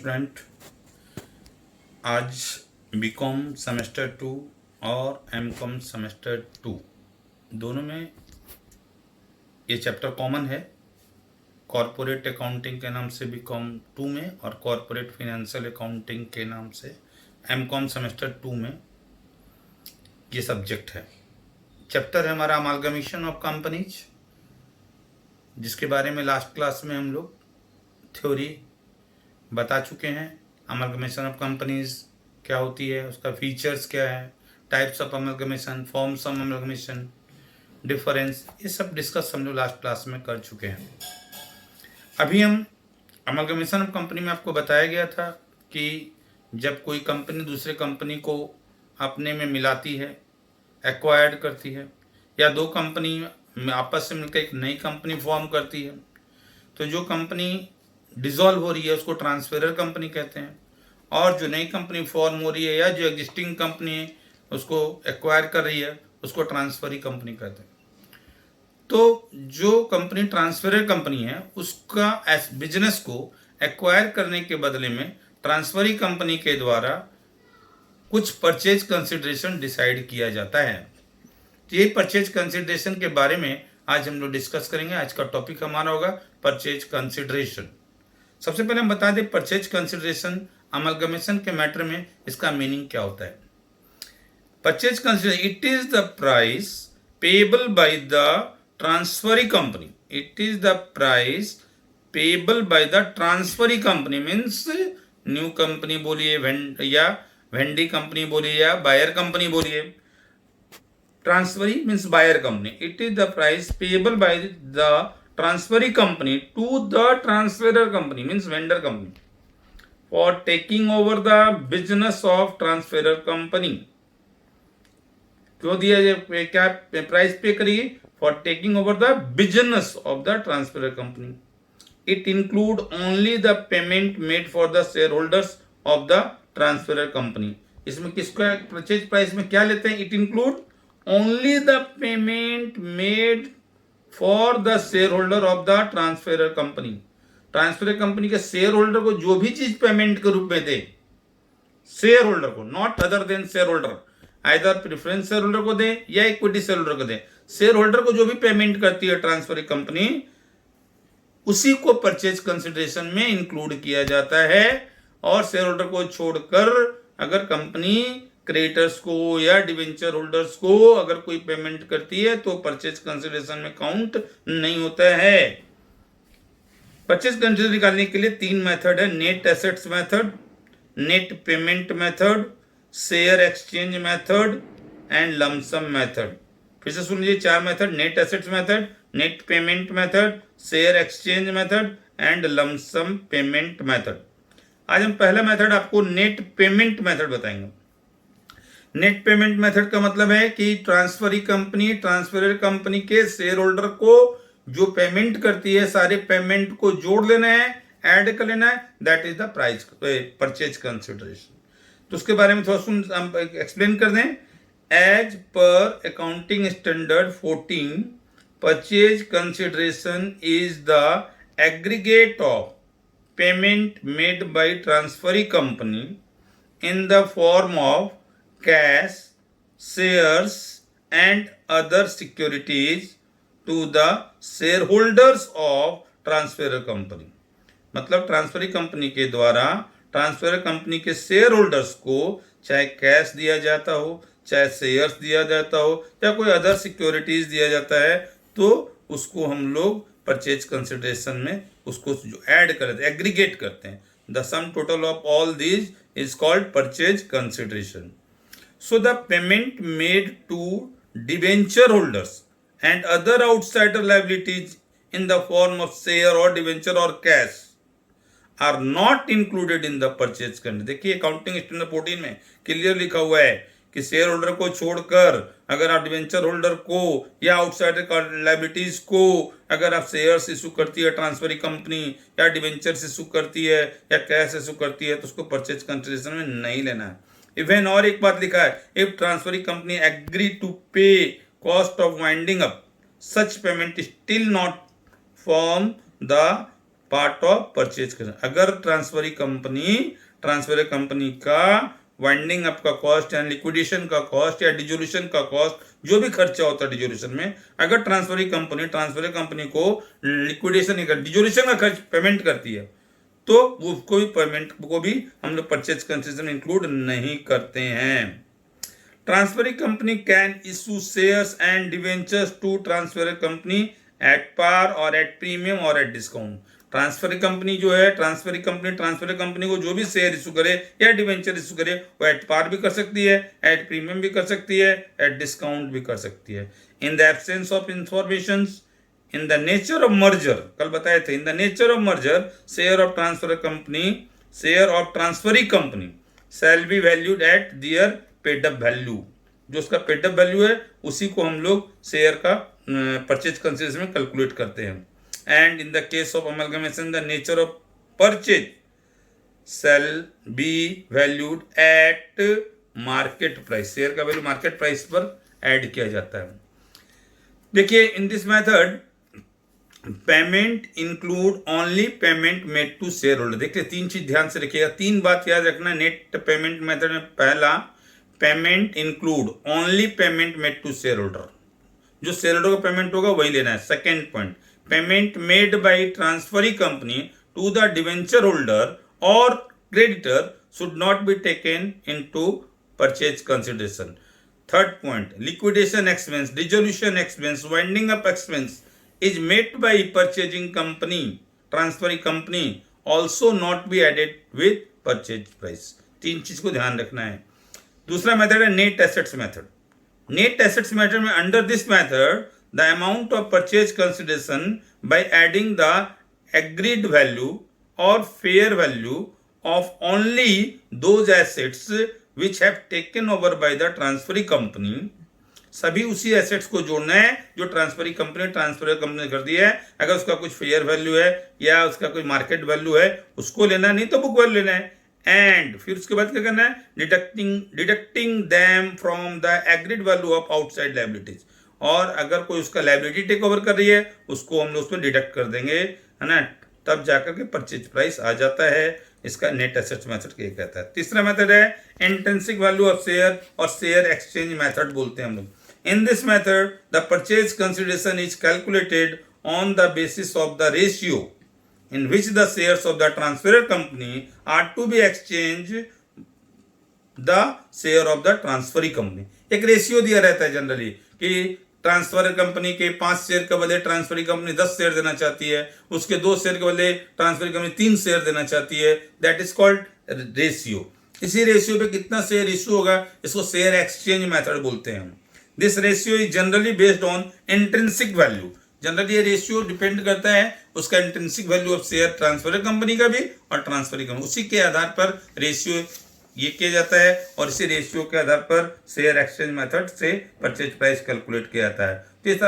Student, आज BCom semester 2 और MCom semester 2 दोनों में ये चैप्टर कॉमन है। कॉरपोरेट अकाउंटिंग के नाम से बीकॉम 2 में और कॉरपोरेट फाइनेंशियल अकाउंटिंग के नाम से एमकॉम सेमेस्टर 2 में ये सब्जेक्ट है। चैप्टर है हमारा अमालगमेशन ऑफ कंपनीज, जिसके बारे में लास्ट क्लास में हम लोग थ्योरी बता चुके हैं। अमलगमेशन ऑफ कंपनीज क्या होती है, उसका फीचर्स क्या है, types of amalgamation, forms of amalgamation, difference, ये सब डिस्कस हम लोग लास्ट क्लास में कर चुके हैं। अभी हम अमलगमेशन ऑफ कंपनी में आपको बताया गया था कि जब कोई कंपनी दूसरे कंपनी को अपने में मिलाती है, एक्वायर्ड करती है, या दो कंपनी आपस में मिलकर एक नई कंपनी फॉर्म करती है, तो जो कंपनी डिसॉल्व हो रही है उसको ट्रांसफेरर कंपनी कहते हैं, और जो नई कंपनी फॉर्म हो रही है या जो एग्जिस्टिंग कंपनी है उसको एक्वायर कर रही है उसको ट्रांसफरी कंपनी कहते हैं। तो जो कंपनी ट्रांसफेरर कंपनी है उसका बिजनेस को एक्वायर करने के बदले में ट्रांसफरी कंपनी के द्वारा कुछ परचेज कंसिडरेशन डिसाइड किया जाता है। तो ये परचेज कंसिडरेशन के बारे में आज हम लोग डिस्कस करेंगे। आज का टॉपिक हमारा होगा परचेज कंसिडरेशन। सबसे पहले हम बता दें परचेज कंसिडरेशन अमलगमेशन के मैटर में इसका मीनिंग क्या होता है। Purchase consideration, it is the price payable by the transferee company. It is the price payable by the transferee company, means new company बोलिए, या वेंडी कंपनी बोलिए, या बायर कंपनी बोलिए। Transferee means buyer company. It is the price payable by the transferee company to the transferor company, means vendor company, for taking over the business of transferor company। क्यों दिया जाए, क्या price pay करिए? For taking over the business of the transferor company. It include only the payment made for the share holders of the transferor company. इसमें किसका purchase price में क्या लेते हैं? It include only the payment made for the share holder of the transferor company. Transferor company के share holder को जो भी चीज पेमेंट के रूप में दे, शेयर होल्डर को, not other than share holder, either preference share holder को दे या इक्विटी शेयर होल्डर को दे, शेयर होल्डर को जो भी पेमेंट करती है ट्रांसफेरर कंपनी, उसी को परचेज कंसिडरेशन में इंक्लूड किया जाता है। और शेयर होल्डर को छोड़कर अगर कंपनी क्रेडिटर्स को या डिवेंचर होल्डर्स को अगर कोई पेमेंट करती है तो परचेज कंसिडरेशन में काउंट नहीं होता है। परचेज कंसिडरेशन निकालने के लिए 3 मेथड है: net assets method, net payment method, share exchange method and lump sum method. फिर से सुन लीजिए 4 method: net assets method, net payment method, share exchange method and lump sum payment method. आज हम पहला मेथड आपको नेट पेमेंट मेथड बताएंगे। Net payment method का मतलब है कि ट्रांसफरी कंपनी ट्रांसफरर कंपनी के शेयर होल्डर को जो पेमेंट करती है सारे पेमेंट को जोड़ लेना है, ऐड कर लेना है, that is the price purchase consideration. तो उसके बारे में थोड़ा सुन एक्सप्लेन कर दें। As per accounting standard 14, purchase consideration is the aggregate of payment made by transferee company in the form of cash, shares and other securities to the shareholders of transferor company। मतलब transferee company के द्वारा transfer company के share holders को चाहे cash दिया जाता हो, चाहे शेयर्स दिया जाता हो, या कोई अदर सिक्योरिटीज दिया जाता है, तो उसको हम लोग परचेज कंसिडरेशन में उसको जो ऐड करते हैं, एग्रीगेट करते हैं। The sum total of all these is called purchase consideration. So the payment made to debenture holders and other outsider liabilities in the form of share or debenture or cash are not included in the purchase consideration। देखिए accounting standard 14 में clear लिखा हुआ है कि share holder को छोड़कर अगर आप डिवेंचर होल्डर को या आउटसाइडर लाइबिलिटीज को अगर आप शेयर्स इशू करती है ट्रांसफरी कंपनी, या डिवेंचर्स इशू करती है, या कैश इशू करती है, तो उसको परचेज कंसिडरेशन में नहीं लेना है। इवन और एक बात लिखा है, if transferee company agree to pay cost of winding up, such payment still not form the part of purchase. अगर ट्रांसफर कंपनी का वाइंडिंग अप का कॉस्ट या लिक्विडेशन का कॉस्ट या डिजोल्यूशन का कॉस्ट, जो भी खर्चा होता है डिजोल्यूशन में, अगर ट्रांसफर कंपनी को लिक्विडेशन का डिजोल्यूशन का खर्च पेमेंट करती है तो उसको भी पेमेंट को भी हम लोग परचेज कंसिडरेशन में इंक्लूड नहीं करते हैं। Transferring company can issue shares and debentures to transfer company at par और एट प्रीमियम और एट डिस्काउंट। ट्रांसफर कंपनी जो है, ट्रांसफर कंपनी को जो भी शेयर इशू करे या डिवेंचर इशू करे वो एट पार भी कर सकती है, एट प्रीमियम भी कर सकती है, एट डिस्काउंट भी कर सकती है। In the absence of information in the nature of merger, कल बताए थे, in the nature of merger share of transferring company shall be valued at their paid up value. जो उसका पेड अप वैल्यू है उसी को हम लोग शेयर का परचेज कंसिडरेशन में कैलकुलेट करते हैं। And in the case of amalgamation the nature of purchase shall be valued at market price. Share का वैल्यू मार्केट प्राइस पर ऐड किया जाता है। देखिए, in this method payment include only payment made to share holder. देखिए, तीन चीज ध्यान से रखिएगा, तीन बात याद रखना नेट पेमेंट मेथड में। पहला, payment include only payment made to share holder, जो शेयर होल्डर का पेमेंट होगा वही लेना है। Second point, payment made by transferring company to the debenture holder और creditor should not be taken into purchase consideration. Third point, liquidation expense, dissolution expense, winding up expense is made by purchasing company, transferring company also not be added with purchase price। तीन चीज को ध्यान रखना है। दूसरा method है net assets method. Net assets method में, under this method the amount of purchase consideration by adding the agreed value और fair value of only those assets which have taken over by the transferring company. सभी उसी assets को जोड़ना है जो transfer company ने कर दिया है। अगर उसका कुछ फेयर वैल्यू है या उसका कोई मार्केट वैल्यू है उसको लेना, नहीं तो बुक वैल्यू लेना है। एंड फिर उसके बाद क्या करना है, deducting them from the agreed value of outside liabilities. और अगर कोई उसका लायबिलिटी टेक ओवर कर रही है उसको हम लोग उसमें डिडक्ट कर देंगे, है ना, तब जाकर के परचेज प्राइस आ जाता है। इसका नेट एसेट्स मेथड क्या कहता है। तीसरा मेथड है इंट्रिंसिक वैल्यू ऑफ शेयर और शेयर एक्सचेंज मेथड बोलते हैं हम लोग। In this method, the purchase consideration is calculated on the basis of the ratio in which the shares of the transferor company are to be exchanged the share of the transferring company। एक ratio दिया रहता है generally कि transfer company के 5 share के बदले transferring company 10 share देना चाहती है, उसके 2 शेयर के बदले ट्रांसफरिंग कंपनी 3 शेयर देना चाहती है। That is called ratio. इसी रेशियो पे कितना शेयर इशू होगा, इसको शेयर एक्सचेंज मेथड बोलते हैं हम। This ratio is generally based on intrinsic value. Generally ये रेशियो डिपेंड करता है उसका intrinsic value of share transfer company का भी और ट्रांसफरिंग कंपनी, उसी के आधार पर रेशियो ये किया जाता है और इसी रेशियो के आधार पर शेयर एक्सचेंज मेथड से परचेज प्राइस कैलकुलेट किया जाता है।